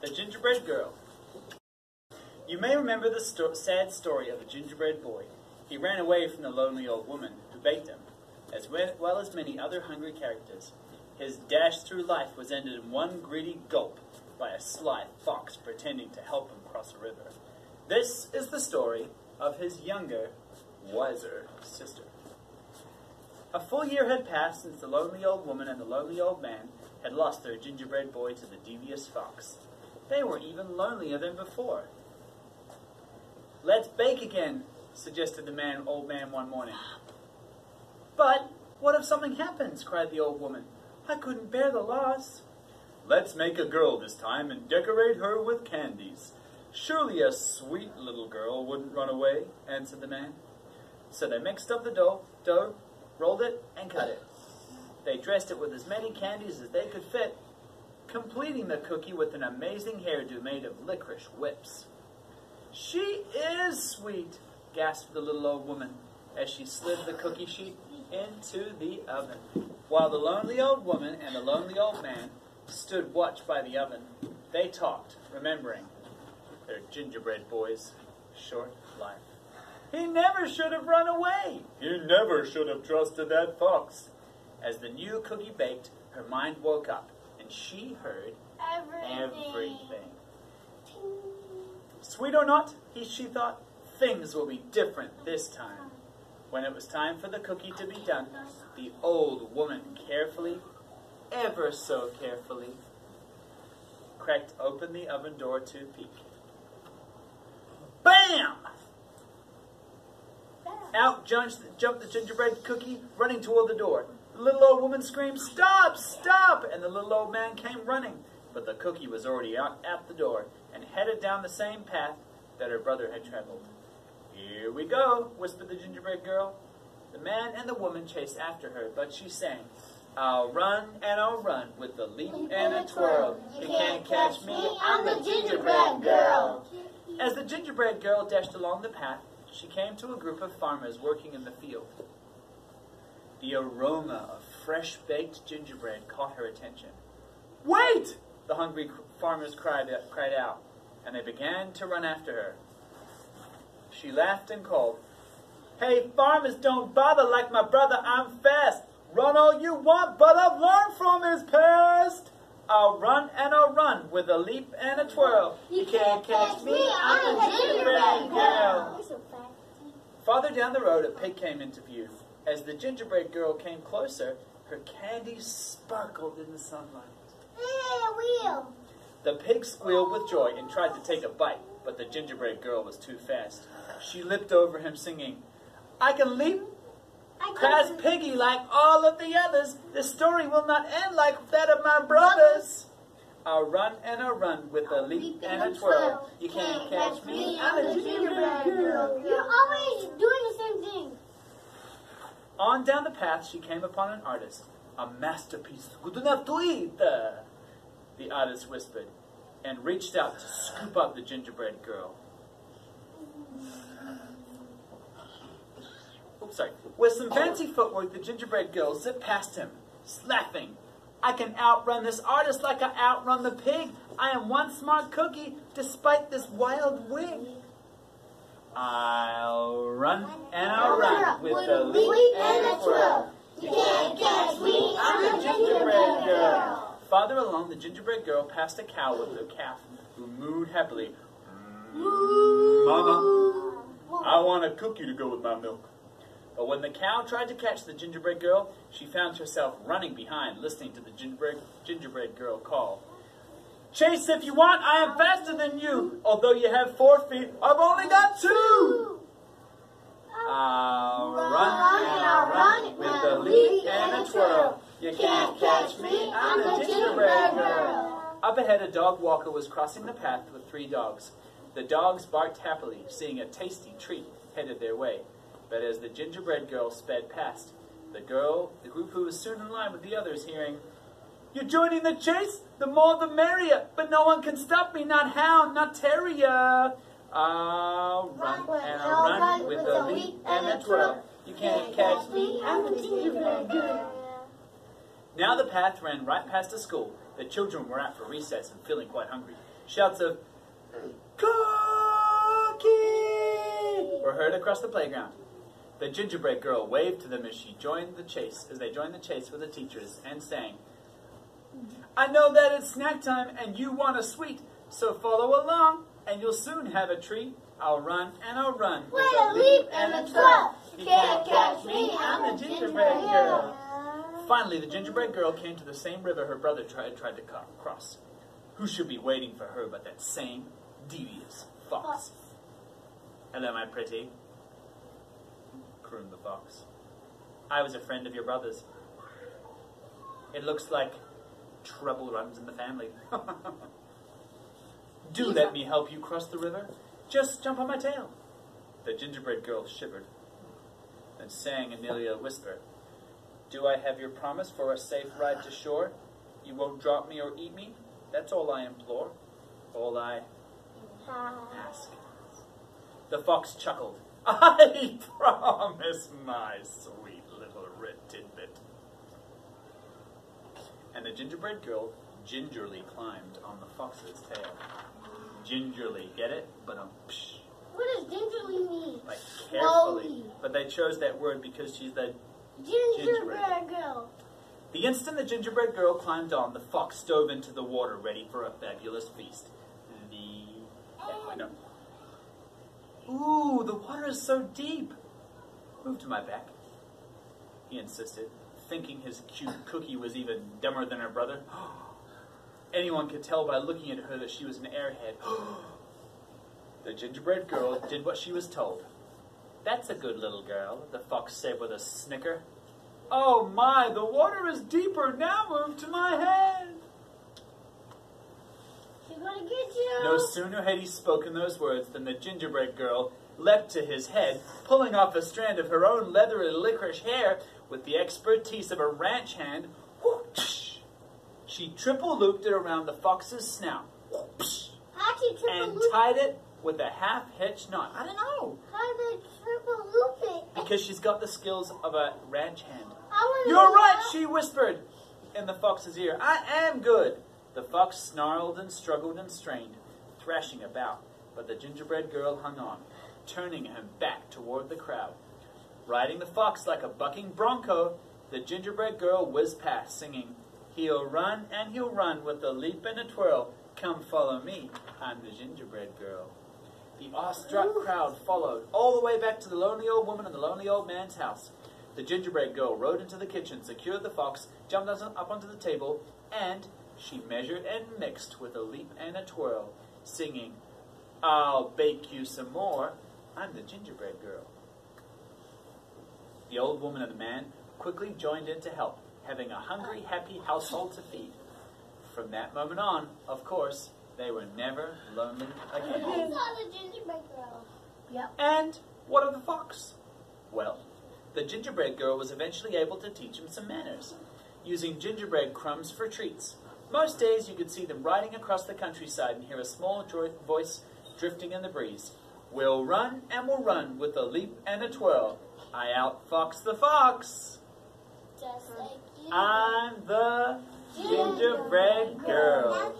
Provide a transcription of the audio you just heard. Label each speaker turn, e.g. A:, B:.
A: The Gingerbread Girl. You may remember the sad story of the gingerbread boy. He ran away from the lonely old woman who baked him, as well as many other hungry characters. His dash through life was ended in one greedy gulp by a sly fox pretending to help him cross a river. This is the story of his younger, wiser sister. A full year had passed since the lonely old woman and the lonely old man had lost their gingerbread boy to the devious fox. They were even lonelier than before. "Let's bake again," suggested the old man one morning. "But what if something happens?" cried the old woman. "I couldn't bear the loss." "Let's make a girl this time and decorate her with candies. Surely a sweet little girl wouldn't run away," answered the man. So they mixed up the dough, rolled it, and cut it. They dressed it with as many candies as they could fit, completing the cookie with an amazing hairdo made of licorice whips. "She is sweet," gasped the little old woman as she slid the cookie sheet into the oven. While the lonely old woman and the lonely old man stood watch by the oven, they talked, remembering their gingerbread boy's short life. "He never should have run away. He never should have trusted that fox." As the new cookie baked, her mind woke up, and she heard everything. Sweet or not, she thought, things will be different this time. When it was time for the cookie to be done, the old woman carefully, ever so carefully, cracked open the oven door to peek. Bam! Out jumped the gingerbread cookie, running toward the door. The little old woman screamed, "Stop! Stop!" And the little old man came running. But the cookie was already out at the door and headed down the same path that her brother had traveled. "Here we go," whispered the gingerbread girl. The man and the woman chased after her, but she sang, "I'll run and I'll run with a leap and a twirl. You can't catch me, I'm the gingerbread girl." As the gingerbread girl dashed along the path, she came to a group of farmers working in the field. The aroma of fresh-baked gingerbread caught her attention. "Wait!" the hungry farmers cried out, and they began to run after her. She laughed and called, "Hey, farmers, don't bother like my brother, I'm fast. Run all you want, but I've learned from his past. I'll run and I'll run with a leap and a twirl. You can't catch me, I'm a gingerbread girl." Farther down the road, a pig came into view. As the gingerbread girl came closer, her candy sparkled in the sunlight. The pig squealed with joy and tried to take a bite, but the gingerbread girl was too fast. She leaped over him singing, "I can leap past Piggy like all of the others. This story will not end like that of my brothers. I'll run and I'll run with a leap and a twirl. You can't catch me, I'm a gingerbread girl."
B: You're always doing the same thing.
A: On down the path, she came upon an artist. "A masterpiece good enough to eat," the artist whispered, and reached out to scoop up the gingerbread girl. With some fancy footwork, the gingerbread girl zipped past him, laughing. "I can outrun this artist like I outrun the pig. I am one smart cookie, despite this wild wig. I'll run and I'll run with a leap and a twirl. You can't catch me, I'm the gingerbread girl." Farther along, the gingerbread girl passed a cow with her calf, who mooed happily. "Mama, I want a cookie to go with my milk." But when the cow tried to catch the gingerbread girl, she found herself running behind, listening to the gingerbread girl call, "Chase if you want, I am faster than you. Although you have 4 feet, I've only got 2. I'll run and I'll run with a leap and a twirl. You can't catch me, I'm the gingerbread girl." Up ahead, a dog walker was crossing the path with 3 dogs. The dogs barked happily, seeing a tasty treat headed their way. But as the gingerbread girl sped past, the group who was soon in line with the others, hearing, "You're joining the chase? The more the merrier, but no one can stop me, not hound, not terrier. I'll run and I'll run with a leap and a twirl. You can't catch me, I'm the gingerbread girl." Now the path ran right past the school. The children were out for recess and feeling quite hungry. Shouts of "Cookie" were heard across the playground. The gingerbread girl waved to them as they joined the chase with the teachers, and sang, "I know that it's snack time and you want a sweet, so follow along and you'll soon have a treat. I'll run and I'll run
B: with a leap and a twirl. You can't catch me, I'm the gingerbread girl."
A: Finally, the gingerbread girl came to the same river her brother tried to cross. Who should be waiting for her but that same devious fox? "Hello, my pretty," crooned the fox. "I was a friend of your brother's. It looks like trouble runs in the family. Do let me help you cross the river. Just jump on my tail." The gingerbread girl shivered and sang in nearly a whisper, "Do I have your promise for a safe ride to shore? You won't drop me or eat me? That's all I implore, all I ask." The fox chuckled. "I promise, my sweet little red tidbit." And the gingerbread girl gingerly climbed on the fox's tail. Gingerly, get it? But psh.
B: What does gingerly mean?
A: Like carefully.
B: Slowly.
A: But they chose that word because she's the
B: Gingerbread girl.
A: The instant the gingerbread girl climbed on, the fox dove into the water ready for a fabulous feast. Ooh, the water is so deep. "Move to my back," he insisted, thinking his cute cookie was even dumber than her brother. Anyone could tell by looking at her that she was an airhead. The gingerbread girl did what she was told. "That's a good little girl," the fox said with a snicker. "Oh my, the water is deeper. Now move to my head."
B: She's gonna get you.
A: No sooner had he spoken those words than the gingerbread girl leapt to his head, pulling off a strand of her own leathery licorice hair with the expertise of a ranch hand. Whoosh! She triple-looped it around the fox's snout. Whoosh!
B: How'd she triple
A: And
B: loop?
A: tied it with a half-hitch knot. I don't know.
B: How did they triple loop it?
A: Because she's got the skills of a ranch hand.
B: I wanna
A: "You're
B: know
A: right,"
B: how.
A: she whispered in the fox's ear. "I am good." The fox snarled and struggled and strained, thrashing about, but the gingerbread girl hung on, turning him back toward the crowd. Riding the fox like a bucking bronco, the gingerbread girl whizzed past, singing, "He'll run and he'll run with a leap and a twirl. Come follow me, I'm the gingerbread girl." The awestruck crowd followed all the way back to the lonely old woman and the lonely old man's house. The gingerbread girl rode into the kitchen, secured the fox, jumped up onto the table, and she measured and mixed with a leap and a twirl, singing, "I'll bake you some more. I'm the gingerbread girl." The old woman and the man quickly joined in to help, having a hungry, happy household to feed. From that moment on, of course, they were never lonely again.
B: I saw the gingerbread girl. Yep.
A: And what of the fox? Well, the gingerbread girl was eventually able to teach him some manners, using gingerbread crumbs for treats. Most days you could see them riding across the countryside and hear a small voice drifting in the breeze. "We'll run and we'll run with a leap and a twirl. I outfox the fox.
B: Just like you.
A: I'm the gingerbread girl."